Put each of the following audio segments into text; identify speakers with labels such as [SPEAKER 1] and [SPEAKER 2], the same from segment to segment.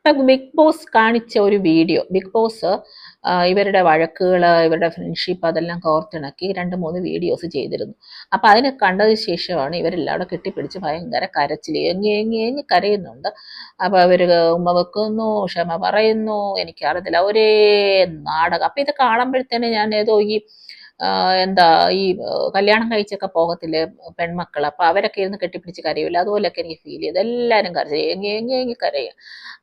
[SPEAKER 1] ഇപ്പം big boss കാണിച്ച ഒരു വീഡിയോ, ബിഗ് ബോസ് ഇവരുടെ വഴക്കുകൾ, ഇവരുടെ ഫ്രണ്ട്ഷിപ്പ് അതെല്ലാം കോർത്തിണക്കി 2-3 വീഡിയോസ് ചെയ്തിരുന്നു. അപ്പം അതിന് കണ്ടതിന് ശേഷമാണ് ഇവരെല്ലാം കെട്ടിപ്പിടിച്ച് ഭയങ്കര കരച്ചിൽ, ഏങ്ങി ഏങ്ങി ഏങ്ങി കരയുന്നുണ്ട്. അപ്പോൾ അവർ ഉമ്മ വെക്കുന്നു, ക്ഷമ പറയുന്നു, എനിക്കറിയത്തില്ല, ഒരേ നാടകം. അപ്പം ഇത് കാണുമ്പോഴത്തേന് ഞാൻ ഏതോ ഈ എന്താ ഈ കല്യാണം കഴിച്ചൊക്കെ പോകത്തില്ലേ പെൺമക്കൾ, അപ്പം അവരൊക്കെ ഇരുന്ന് കെട്ടിപ്പിടിച്ച് കരയില്ല, അതുപോലെയൊക്കെ എനിക്ക് ഫീൽ ചെയ്തു. എല്ലാവരും കരച്ചിൽ, ഏങ്ങി ഏങ്ങി ഏങ്ങി കരയുക.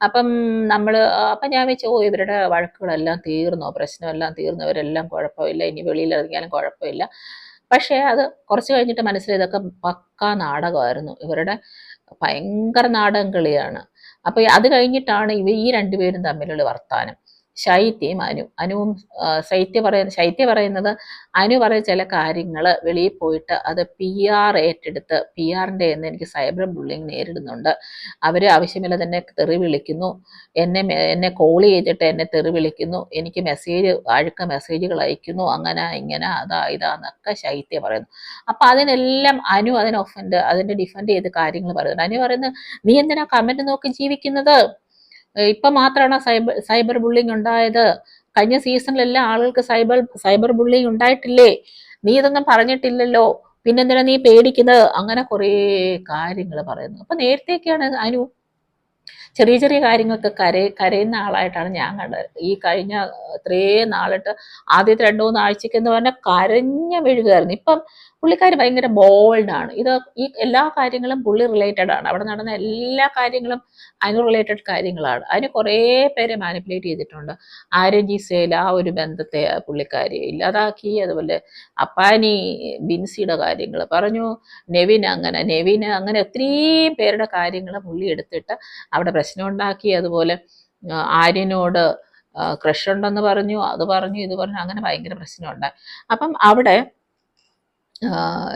[SPEAKER 1] അപ്പം നമ്മൾ അപ്പം ഞാൻ വെച്ചു, ഓ ഇവരുടെ വഴക്കുകളെല്ലാം തീർന്നോ, പ്രശ്നമെല്ലാം തീർന്നു, ഇവരെല്ലാം കുഴപ്പമില്ല, ഇനി വെളിയിലിറങ്ങിയാലും കുഴപ്പമില്ല. പക്ഷേ അത് കുറച്ച് കഴിഞ്ഞിട്ട് മനസ്സിലായി, ഇതൊക്കെ പക്കാ നാടകമായിരുന്നു, ഇവരുടെ ഭയങ്കര നാടകം കളിയാണ്. അപ്പോൾ അത് കഴിഞ്ഞിട്ടാണ് ഈ രണ്ടുപേരും തമ്മിലുള്ള വർത്താനം, ശൈത്യയും അനുവും. ശൈത്യ പറയുന്നത്, അനു പറയുന്ന ചില കാര്യങ്ങൾ വെളിയിൽ പോയിട്ട് അത് PR ഏറ്റെടുത്ത്, PRൻ്റെ എന്ന് എനിക്ക് സൈബർ ബുള്ളിങ് നേരിടുന്നുണ്ട്, അവർ ആവശ്യമില്ല തന്നെ തെറി വിളിക്കുന്നു, എന്നെ കോൾ ചെയ്തിട്ട് എന്നെ തെറി വിളിക്കുന്നു, എനിക്ക് അഴുക്ക മെസ്സേജുകൾ അയക്കുന്നു, അങ്ങനെ ഇങ്ങനെ അതാ ഇതാന്നൊക്കെ ശൈത്യ പറയുന്നു. അപ്പം അതിനെല്ലാം അനു അതിനെ ഡിഫെൻഡ് ചെയ്ത് കാര്യങ്ങൾ പറയുന്നത്. അനു പറയുന്നത്, നീ എന്തിനാ കമന്റ് നോക്കി ജീവിക്കുന്നത്, ഇപ്പം മാത്രമാണോ സൈബർ ബുള്ളിങ് ഉണ്ടായത്, കഴിഞ്ഞ സീസണിലെല്ലാം ആളുകൾക്ക് സൈബർ ബുള്ളിങ് ഉണ്ടായിട്ടില്ലേ, നീ ഇതൊന്നും പറഞ്ഞിട്ടില്ലല്ലോ, പിന്നെന്തിനാ നീ പേടിക്കുന്നത്, അങ്ങനെ കുറേ കാര്യങ്ങൾ പറയുന്നു. അപ്പം നേരത്തെയൊക്കെയാണ് അനു ചെറിയ ചെറിയ കാര്യങ്ങൾക്ക് കരയുന്ന ആളായിട്ടാണ് ഞാൻ കണ്ടത്. ഈ കഴിഞ്ഞ ഇത്രയും നാളിട്ട് ആദ്യത്തെ 2-3 ആഴ്ചയ്ക്ക് എന്ന് പറഞ്ഞാൽ കരഞ്ഞ മെഴുകുമായിരുന്നു. ഇപ്പം പുള്ളിക്കാരി ഭയങ്കര ബോൾഡാണ്. ഈ എല്ലാ കാര്യങ്ങളും പുള്ളി റിലേറ്റഡ് ആണ്, അവിടെ നടന്ന എല്ലാ കാര്യങ്ങളും അനു റിലേറ്റഡ് കാര്യങ്ങളാണ്. അതിന് കുറേ പേരെ മാനിപ്പുലേറ്റ് ചെയ്തിട്ടുണ്ട്. ആര്യൻ ആ ഒരു ബന്ധത്തെ പുള്ളിക്കാരി ഇല്ലാതാക്കി. അതുപോലെ അപ്പാനി ബിൻസിയുടെ കാര്യങ്ങൾ പറഞ്ഞു, നെവിന് അങ്ങനെ ഒത്തിരിയും പേരുടെ കാര്യങ്ങൾ പുള്ളി എടുത്തിട്ട് അവിടെ പ്രശ്നം ഉണ്ടാക്കി. അതുപോലെ ആര്യനോട് ക്രഷ് ഉണ്ടെന്ന് പറഞ്ഞു, അത് പറഞ്ഞു, ഇത് പറഞ്ഞു, അങ്ങനെ ഭയങ്കര പ്രശ്നമുണ്ടായി. അപ്പം അവിടെ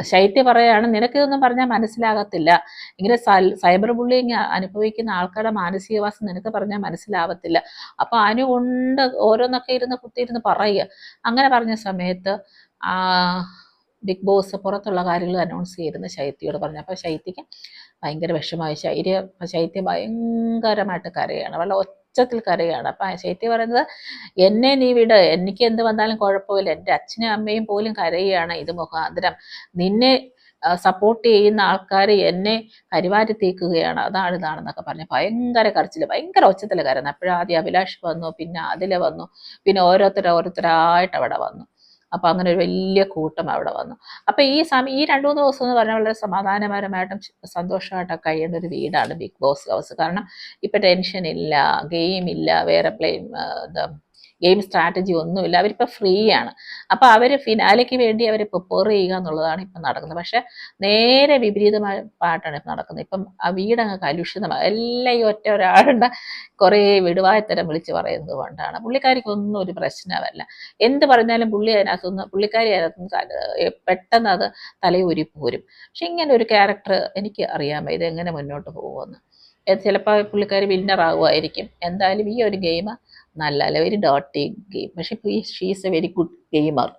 [SPEAKER 1] ശൈത്യ പറയാണ്, നിനക്കിതൊന്നും പറഞ്ഞാൽ മനസ്സിലാകത്തില്ല, ഇങ്ങനെ സൈബർ ബുള്ളിങ് അനുഭവിക്കുന്ന ആൾക്കാരുടെ മാനസികവാസം നിനക്ക് പറഞ്ഞാൽ മനസ്സിലാവത്തില്ല. അപ്പം അനു കൊണ്ട് ഓരോന്നൊക്കെ കുത്തിയിരുന്ന് പറയുക. അങ്ങനെ പറഞ്ഞ സമയത്ത് ബിഗ് ബോസ് പുറത്തുള്ള കാര്യങ്ങൾ അനൗൺസ് ചെയ്തിരുന്നു ശൈത്യയോട് പറഞ്ഞു. അപ്പോൾ ശൈത്യക്ക് ഭയങ്കര വിഷമമായി. ശൈത്യ ഭയങ്കരമായിട്ട് കരയാണ്, വളരെ ഒച്ചത്തിൽ കരയാണ്. അപ്പം ശൈത്യ പറയുന്നത്, എന്നെ നീ വിട്, എനിക്ക് എന്ത് വന്നാലും കുഴപ്പമില്ല, എൻ്റെ അച്ഛനും അമ്മയും പോലും കരയുകയാണ് ഇത് മുഖാന്തരം, നിന്നെ സപ്പോർട്ട് ചെയ്യുന്ന ആൾക്കാർ എന്നെ കരിവാരി തീക്കുകയാണ്, ഇതാണെന്നൊക്കെ പറഞ്ഞ് ഭയങ്കര കരച്ചിൽ, ഭയങ്കര ഒച്ചത്തിൽ കരയുന്നത്. അപ്പോഴാദ്യം അഭിലാഷ് വന്നു, പിന്നെ അതിലെ വന്നു, പിന്നെ ഓരോരുത്തരായിട്ട് അവിടെ വന്നു. അപ്പം അങ്ങനെ ഒരു വലിയ കൂട്ടം അവിടെ വന്നു. അപ്പം ഈ 2-3 ദിവസം എന്ന് പറഞ്ഞാൽ വളരെ സമാധാനപരമായിട്ടും സന്തോഷമായിട്ടൊക്കെ കഴിയേണ്ട ഒരു വീടാണ് ബിഗ് ബോസ് ഹൗസ്. കാരണം ഇപ്പം ടെൻഷൻ ഇല്ല, ഗെയിം ഇല്ല, വേറെ ഗെയിം സ്ട്രാറ്റജി ഒന്നുമില്ല, അവരിപ്പോൾ ഫ്രീ ആണ്. അപ്പോൾ അവർ ഫിനാലയ്ക്ക് വേണ്ടി അവർ പ്രിപ്പയർ ചെയ്യുക എന്നുള്ളതാണ് ഇപ്പം നടക്കുന്നത്. പക്ഷേ നേരെ വിപരീതമായിട്ടാണ് ഇപ്പം നടക്കുന്നത്. ഇപ്പം ആ വീടങ്ങ് കലുഷിതമാണ്. എല്ലാം ഈ ഒരാളുടെ കുറേ വിടുവായത്തരം വിളിച്ച് പറയുന്നത് കൊണ്ടാണ്. പുള്ളിക്കാരിക്കൊന്നും ഒരു പ്രശ്നമല്ല, എന്ത് പറഞ്ഞാലും പുള്ളിക്കാരി അതിനകത്തുനിന്ന് പെട്ടെന്ന് അത് തലയൂരി പോരും. പക്ഷെ ഇങ്ങനെ ഒരു ക്യാരക്ടർ എനിക്ക് അറിയാമോ ഇതെങ്ങനെ മുന്നോട്ട് പോകുമെന്ന്. ചിലപ്പോൾ പുള്ളിക്കാരി വിന്നർ ആകുമായിരിക്കും. എന്തായാലും ഈ ഒരു ഗെയിം നല്ലതല്ല, വെരി ഡേർട്ടി ഗെയിം. പക്ഷെ she is A very good gamer.